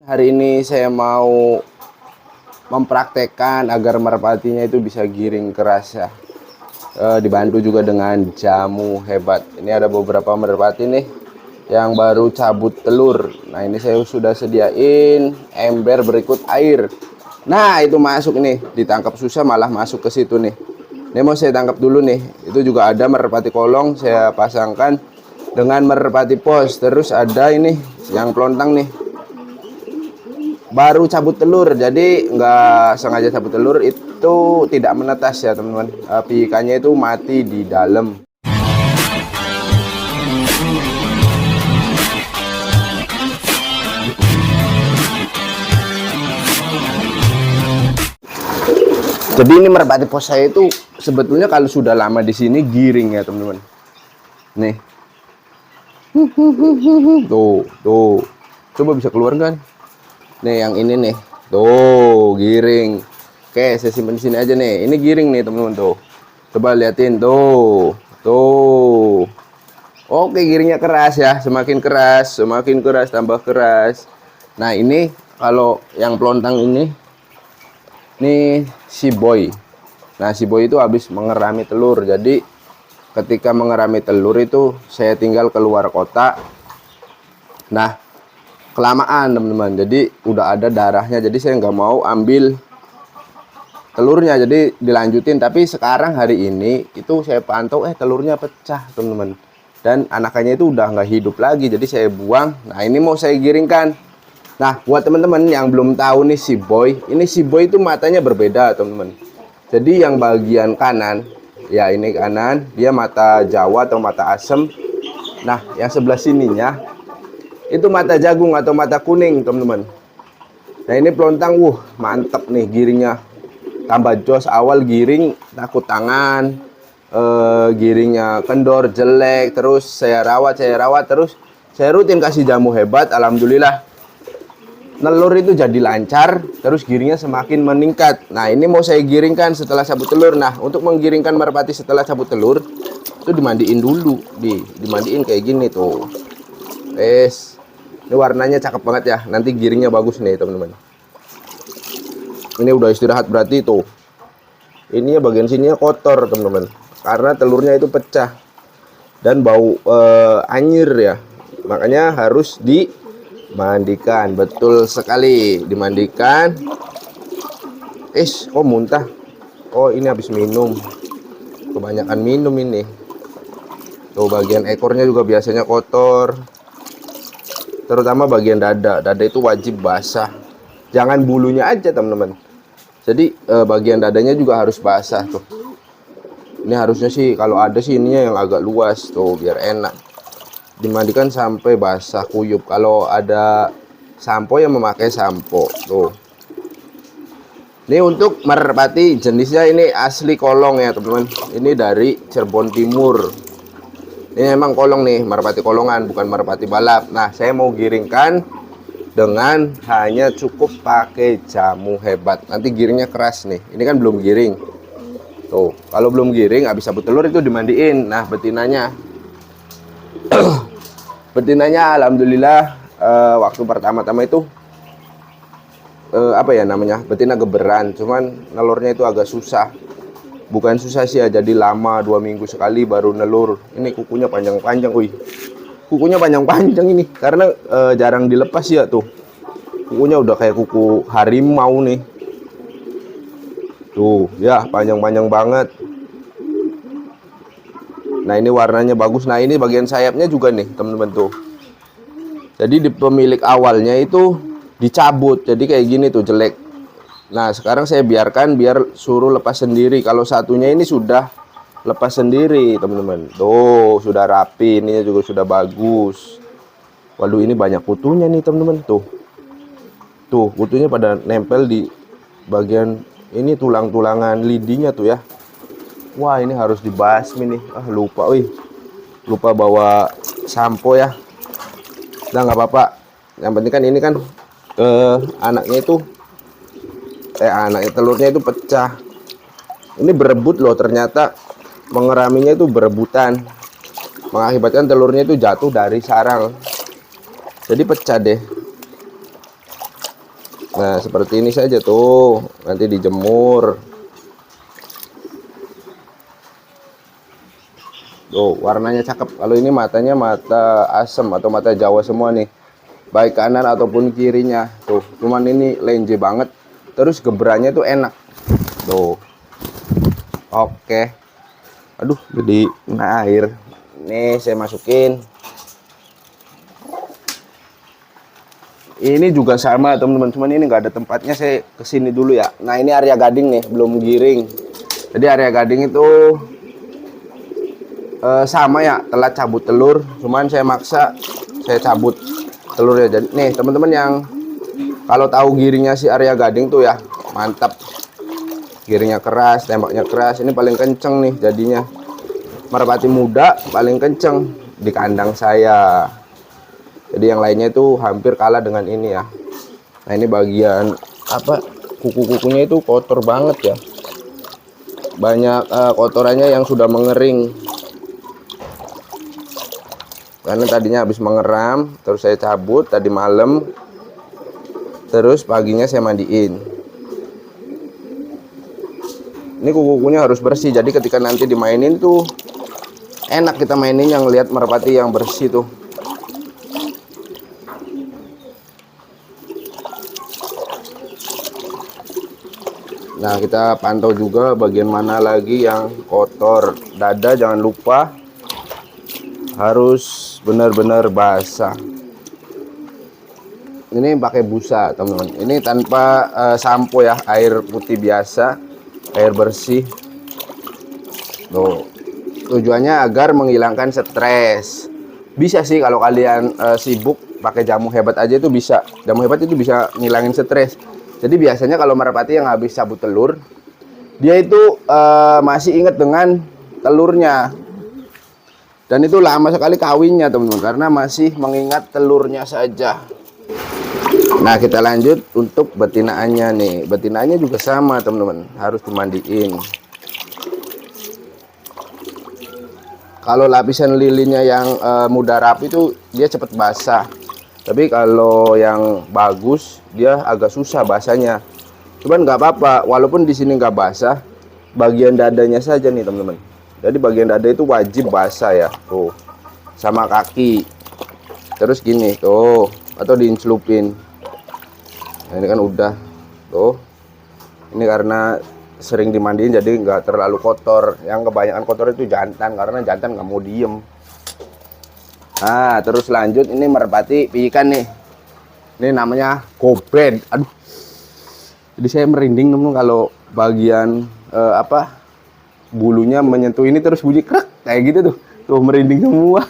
Hari ini saya mau mempraktekkan agar merpatinya itu bisa giring keras ya. Dibantu juga dengan jamu hebat. Ini ada beberapa merpati nih yang baru cabut telur. Nah, ini saya sudah sediain ember berikut air. Nah, itu masuk nih, ditangkap susah malah masuk ke situ nih. Ini mau saya tangkap dulu nih. Itu juga ada merpati kolong saya pasangkan dengan merpati pos. Terus ada ini yang pelontang nih, baru cabut telur, jadi nggak sengaja cabut telur, itu tidak menetas ya teman-teman. Ikannya itu mati di dalam. Jadi ini merpati pos saya itu sebetulnya kalau sudah lama di sini giring ya teman-teman. Nih, tuh, coba bisa keluar kan? Nih yang ini nih, tuh giring. Oke, saya simpan di sini aja nih. Ini giring nih teman-teman tuh. Coba liatin tuh, tuh. Oke, giringnya keras ya. Semakin keras, tambah keras. Nah ini kalau yang pelontang ini si boy. Nah si boy itu habis mengerami telur. Jadi ketika mengerami telur itu saya tinggal keluar kota. Nah kelamaan teman-teman, jadi udah ada darahnya, jadi saya nggak mau ambil telurnya, jadi dilanjutin. Tapi sekarang hari ini itu saya pantau telurnya pecah teman-teman, dan anakannya itu udah nggak hidup lagi, jadi saya buang. Nah ini mau saya giringkan. Nah buat teman-teman yang belum tahu nih si boy, ini si boy itu matanya berbeda teman-teman. Jadi yang bagian kanan ya, ini kanan, dia mata Jawa atau mata asem. Nah yang sebelah sininya itu mata jagung atau mata kuning teman-teman. Nah ini pelontang, mantep nih giringnya, tambah jos. Awal giring takut tangan, giringnya kendor jelek, terus saya rawat terus saya rutin kasih jamu hebat. Alhamdulillah telur itu jadi lancar, terus giringnya semakin meningkat. Nah ini mau saya giringkan setelah cabut telur. Nah untuk menggiringkan merpati setelah cabut telur itu dimandiin dulu, dimandiin kayak gini tuh. Ini warnanya cakep banget ya, nanti giringnya bagus nih teman-teman. Ini udah istirahat berarti tuh. Ini bagian sininya kotor teman-teman, karena telurnya itu pecah dan bau anyir ya. Makanya harus dimandikan. Betul sekali, dimandikan. Kok muntah? Oh ini habis minum, kebanyakan minum ini. Tuh bagian ekornya juga biasanya kotor, terutama bagian dada. Dada itu wajib basah, jangan bulunya aja teman-teman. Jadi bagian dadanya juga harus basah tuh. Ini harusnya sih kalau ada sih ininya yang agak luas tuh biar enak. Dimandikan sampai basah kuyup. Kalau ada sampo yang memakai sampo tuh. Ini untuk merpati jenisnya ini asli kolong ya teman-teman. Ini dari Cirebon Timur. Ini emang kolong nih, merpati kolongan, bukan merpati balap. Nah saya mau giringkan dengan hanya cukup pakai jamu hebat. Nanti giringnya keras nih. Ini kan belum giring. Tuh, kalau belum giring habis cabut telur itu dimandiin. Nah, betinanya betinanya alhamdulillah waktu pertama-tama itu apa ya namanya? Betina geberan, cuman nelurnya itu agak susah. Bukan susah sih ya, jadi lama, 2 minggu sekali baru nelur. Ini kukunya panjang-panjang, kukunya panjang-panjang ini karena jarang dilepas ya tuh. Kukunya udah kayak kuku harimau nih. Tuh, ya panjang-panjang banget. Nah, ini warnanya bagus. Nah, ini bagian sayapnya juga nih, teman-teman tuh. Jadi di pemilik awalnya itu dicabut. Jadi kayak gini tuh jelek. Nah, sekarang saya biarkan biar suruh lepas sendiri. Kalau satunya ini sudah lepas sendiri teman-teman. Tuh sudah rapi, ini juga sudah bagus. Waduh ini banyak kutunya nih teman-teman. Tuh kutunya pada nempel di bagian ini, tulang-tulangan lidinya tuh ya. Wah ini harus dibasmi nih. Lupa bawa sampo ya. Nah nggak apa-apa, yang penting kan ini kan anaknya itu telurnya itu pecah. Ini berebut loh, ternyata mengeraminya itu berebutan, mengakibatkan telurnya itu jatuh dari sarang, jadi pecah deh. Nah, seperti ini saja tuh. Nanti dijemur. Tuh, warnanya cakep. Kalau ini matanya mata asem atau mata Jawa semua nih. Baik kanan ataupun kirinya. Tuh, cuman ini lenje banget. Terus gebranya tuh enak. Tuh. Oke. Aduh, jadi kena air. Nih, saya masukin. Ini juga sama teman-teman, cuman ini nggak ada tempatnya, saya kesini dulu ya. Nah, ini area Gading nih, belum giring. Jadi area Gading itu sama ya, telat cabut telur, cuman saya maksa saya cabut telurnya. Jadi nih teman-teman yang kalau tahu giringnya si area Gading tuh ya, mantap. Giringnya keras, tembaknya keras, ini paling kenceng nih jadinya. Merpati muda paling kenceng di kandang saya. Jadi yang lainnya itu hampir kalah dengan ini ya. Nah, ini bagian apa, kuku-kukunya itu kotor banget ya. Banyak kotorannya yang sudah mengering. Karena tadinya habis mengeram, terus saya cabut tadi malam. Terus paginya saya mandiin. Ini kuku-kukunya harus bersih. Jadi ketika nanti dimainin tuh enak kita mainin, yang lihat merpati yang bersih tuh. Nah, kita pantau juga bagian mana lagi yang kotor. Dada jangan lupa harus benar-benar basah. Ini pakai busa, teman-teman. Ini tanpa sampo ya, air putih biasa, air bersih. Tuh. Tujuannya agar menghilangkan stres. Bisa sih kalau kalian sibuk pakai jamu hebat aja itu bisa. Jamu hebat itu bisa ngilangin stres. Jadi biasanya kalau merpati yang habis cabut telur, dia itu masih ingat dengan telurnya. Dan itu lama sekali kawinnya teman-teman, karena masih mengingat telurnya saja. Nah, kita lanjut untuk betinaannya nih. Betinaannya juga sama teman-teman, harus dimandiin. Kalau lapisan lilinnya yang mudah rapi itu dia cepat basah. Tapi kalau yang bagus dia agak susah basahnya. Cuman nggak apa-apa, walaupun di sini nggak basah, bagian dadanya saja nih teman-teman. Jadi bagian dada itu wajib basah ya, tuh, sama kaki. Terus gini tuh, atau diincelupin. Nah, ini kan udah, tuh. Ini karena sering dimandiin jadi nggak terlalu kotor. Yang kebanyakan kotor itu jantan, karena jantan nggak mau diem. Nah, terus lanjut, ini merpati piikan nih. Ini namanya gobred. Aduh. Jadi saya merinding teman kalau bagian apa, bulunya menyentuh ini terus bunyi krek kayak gitu tuh. Tuh merinding semua.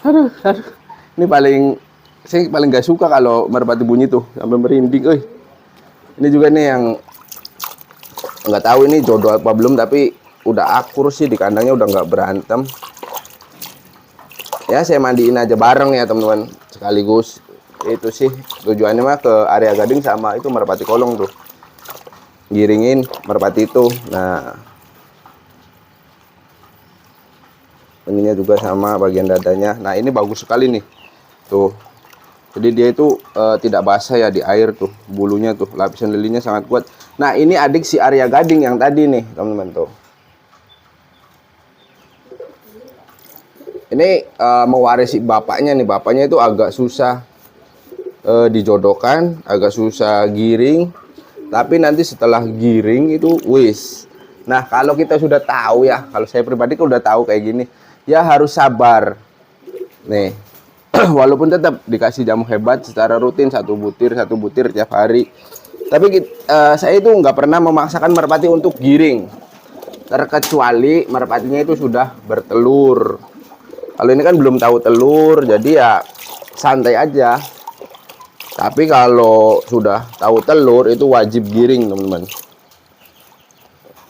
Aduh. Ini saya paling gak suka kalau merpati bunyi tuh sampai merinding, euy. Ini juga nih yang nggak tahu ini jodoh apa belum, tapi udah akur sih di kandangnya, udah nggak berantem. Ya, saya mandiin aja bareng ya teman-teman, sekaligus. Itu sih tujuannya mah ke area Gading sama itu merpati kolong tuh, giringin merpati itu. Nah, ininya juga sama bagian dadanya. Nah, ini bagus sekali nih tuh. Jadi dia itu tidak basah ya di air tuh, bulunya tuh, lapisan lilinnya sangat kuat. Nah, ini adik si area Gading yang tadi nih teman-teman tuh. Ini mewarisi bapaknya nih. Bapaknya itu agak susah dijodohkan, agak susah giring. Tapi nanti setelah giring itu wis. Nah, kalau kita sudah tahu ya, kalau saya pribadi kan udah tahu kayak gini, ya harus sabar. Nih, walaupun tetap dikasih jamu hebat secara rutin, satu butir tiap hari. Tapi saya itu nggak pernah memaksakan merpati untuk giring. Terkecuali merpatinya itu sudah bertelur. Kalau ini kan belum tahu telur, jadi ya santai aja. Tapi kalau sudah tahu telur itu wajib giring, teman-teman.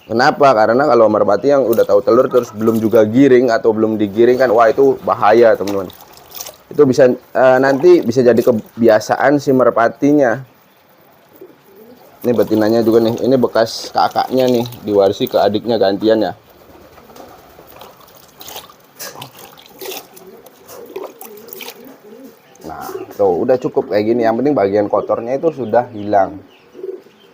Kenapa? Karena kalau merpati yang udah tahu telur terus belum juga giring atau belum digiring kan, wah itu bahaya, teman-teman. Itu bisa nanti bisa jadi kebiasaan si merpatinya. Ini betinanya juga nih. Ini bekas kakaknya nih, diwarisi ke adiknya gantian ya. Nah, Tuh, udah cukup kayak gini. Yang penting bagian kotornya itu sudah hilang.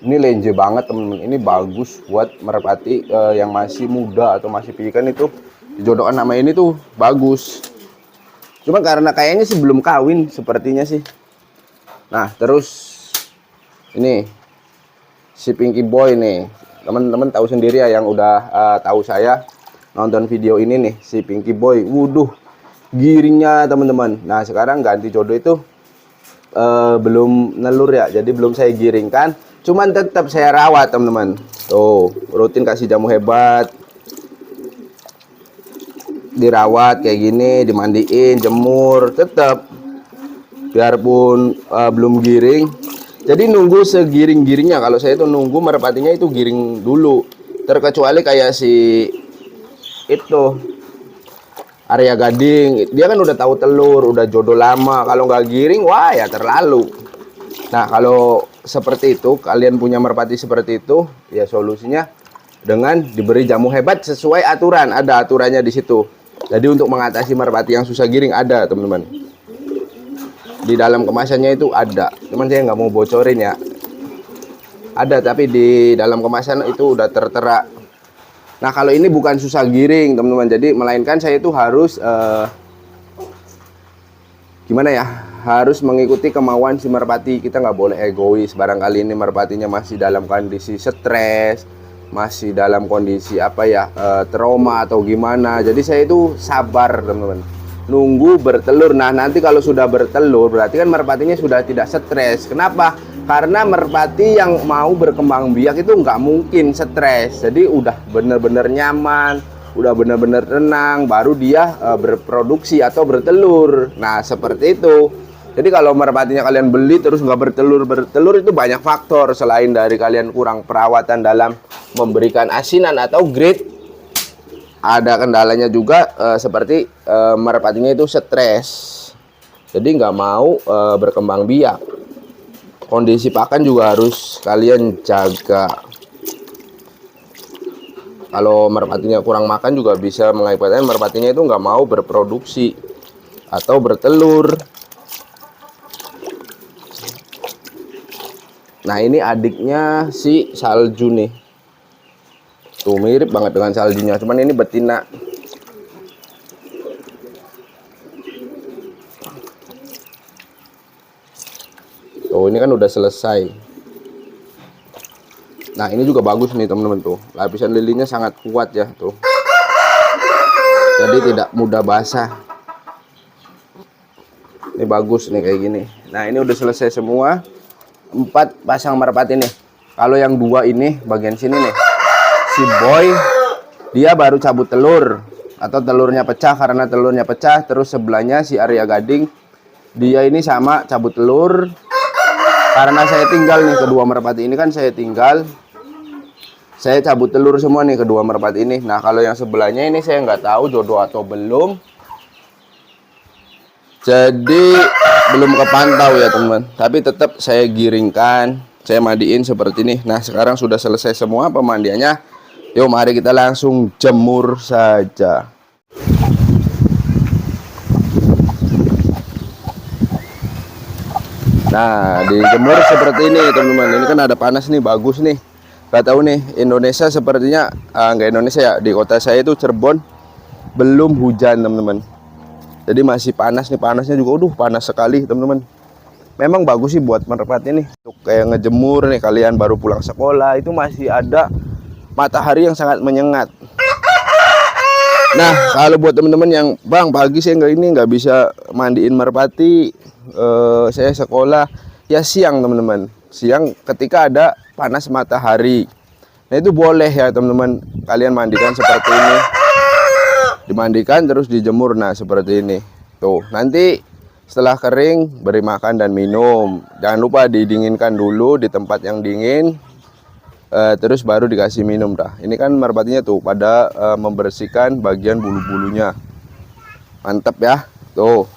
Ini lenje banget teman-teman. Ini bagus buat merpati yang masih muda atau masih piikan itu dijodohkan sama ini tuh bagus. Cuma karena kayaknya sih belum kawin sepertinya sih. Nah, terus ini si Pinky Boy nih. Teman-teman tahu sendiri ya yang udah tahu saya nonton video ini nih, si Pinky Boy. Wuduh, giringnya teman-teman. Nah, sekarang ganti jodoh itu belum nelur ya. Jadi belum saya giringkan. Cuman tetap saya rawat teman-teman. Tuh, rutin kasih jamu hebat. Dirawat kayak gini, dimandiin, jemur, tetap biarpun belum giring. Jadi nunggu segiring-giringnya. Kalau saya itu nunggu merpatinya itu giring dulu. Terkecuali kayak si itu Arya Gading, dia kan udah tahu telur, udah jodoh lama. Kalau nggak giring, wah ya terlalu. Nah, kalau seperti itu, kalian punya merpati seperti itu, ya solusinya dengan diberi jamu hebat sesuai aturan. Ada aturannya di situ. Jadi untuk mengatasi merpati yang susah giring ada, teman-teman. Di dalam kemasannya itu ada. Cuman saya nggak mau bocorin ya. Ada, tapi di dalam kemasan itu udah tertera. Nah, kalau ini bukan susah giring, teman-teman. Jadi melainkan saya itu harus gimana ya? Harus mengikuti kemauan si merpati. Kita nggak boleh egois. Barangkali ini merpatinya masih dalam kondisi stres, masih dalam kondisi apa ya, trauma atau gimana. Jadi saya itu sabar teman-teman, nunggu bertelur. Nah, nanti kalau sudah bertelur berarti kan merpatinya sudah tidak stres. Kenapa? Karena merpati yang mau berkembang biak itu nggak mungkin stres. Jadi udah bener-bener nyaman, udah bener-bener tenang, baru dia berproduksi atau bertelur. Nah, seperti itu. Jadi kalau merpatinya kalian beli terus nggak bertelur itu banyak faktor. Selain dari kalian kurang perawatan dalam memberikan asinan atau grade, ada kendalanya juga seperti merpatinya itu stres. Jadi nggak mau berkembang biak. Kondisi pakan juga harus kalian jaga. Kalau merpatinya kurang makan juga bisa mengakibatkan merpatinya itu nggak mau berproduksi atau bertelur. Nah, ini adiknya si salju nih. Tuh, mirip banget dengan saljunya, cuman ini betina. Tuh, ini kan udah selesai. Nah, ini juga bagus nih teman-teman tuh. Lapisan lilinya sangat kuat ya tuh. Jadi tidak mudah basah. Ini bagus nih kayak gini. Nah, ini udah selesai semua. 4 pasang merpati nih. Kalau yang 2 ini bagian sini nih, si Boy dia baru cabut telur atau telurnya pecah. Karena telurnya pecah, terus sebelahnya si Arya Gading dia ini sama cabut telur. Karena saya tinggal nih kedua merpati ini kan saya tinggal, saya cabut telur semua nih kedua merpati ini. Nah, kalau yang sebelahnya ini saya nggak tahu jodoh atau belum. Jadi belum kepantau ya teman, tapi tetap saya giringkan, saya mandiin seperti ini. Nah, sekarang sudah selesai semua pemandiannya. Yuk, mari kita langsung jemur saja. Nah, dijemur seperti ini teman-teman. Ini kan ada panas nih, bagus nih. Gak tahu nih, Indonesia sepertinya nggak Indonesia ya, di kota saya itu Cirebon belum hujan teman-teman. Jadi masih panas nih, panasnya juga panas sekali teman-teman. Memang bagus sih buat merpati nih. Untuk kayak ngejemur nih, kalian baru pulang sekolah itu masih ada matahari yang sangat menyengat. Nah, kalau buat teman-teman yang bang pagi saya nggak bisa mandiin merpati, saya sekolah ya siang teman-teman. Siang ketika ada panas matahari. Nah, itu boleh ya teman-teman, kalian mandikan seperti ini. Dimandikan terus dijemur. Nah, seperti ini tuh. Nanti setelah kering beri makan dan minum. Jangan lupa didinginkan dulu di tempat yang dingin, terus baru dikasih minum dah. Ini kan merpatinya tuh pada membersihkan bagian bulu-bulunya. Mantap ya tuh.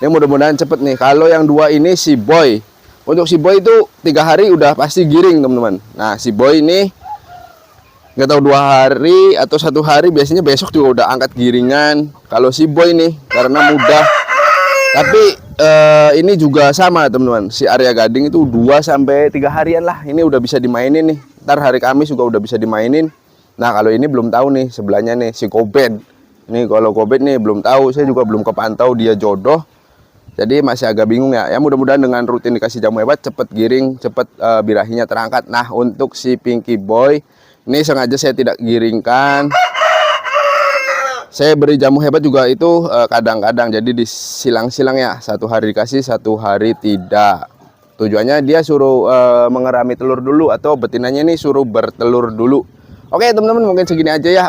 Ini mudah-mudahan cepet nih. Kalau yang 2 ini si Boy, untuk si Boy itu 3 hari udah pasti giring teman-teman. Nah, si Boy ini nggak tahu 2 hari atau 1 hari, biasanya besok juga udah angkat giringan. Kalau si Boy nih karena mudah Tapi ini juga sama teman-teman. Si area gading itu 2 sampai 3 harian lah. Ini udah bisa dimainin nih. Ntar hari Kamis juga udah bisa dimainin. Nah, kalau ini belum tahu nih sebelahnya nih si Kobet. Nih kalau Kobet nih belum tahu. Saya juga belum kepantau dia jodoh. Jadi masih agak bingung ya. Ya mudah-mudahan dengan rutin dikasih jamu hebat cepet giring, cepet birahinya terangkat. Nah, untuk si Pinky Boy ini sengaja saya tidak giringkan. Saya beri jamu hebat juga itu kadang-kadang, jadi disilang-silang ya. 1 hari dikasih, 1 hari tidak. Tujuannya dia suruh mengerami telur dulu, atau betinanya ini suruh bertelur dulu. Oke teman-teman, mungkin segini aja ya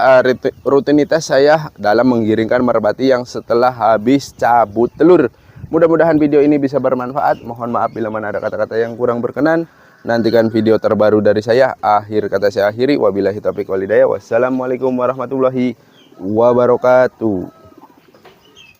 rutinitas saya dalam menggiringkan merpati yang setelah habis cabut telur. Mudah-mudahan video ini bisa bermanfaat. Mohon maaf bila mana ada kata-kata yang kurang berkenan. Nantikan video terbaru dari saya. Akhir kata saya akhiri. Wabillahi taufiq wal hidayah. Wassalamualaikum warahmatullahi wabarakatuh.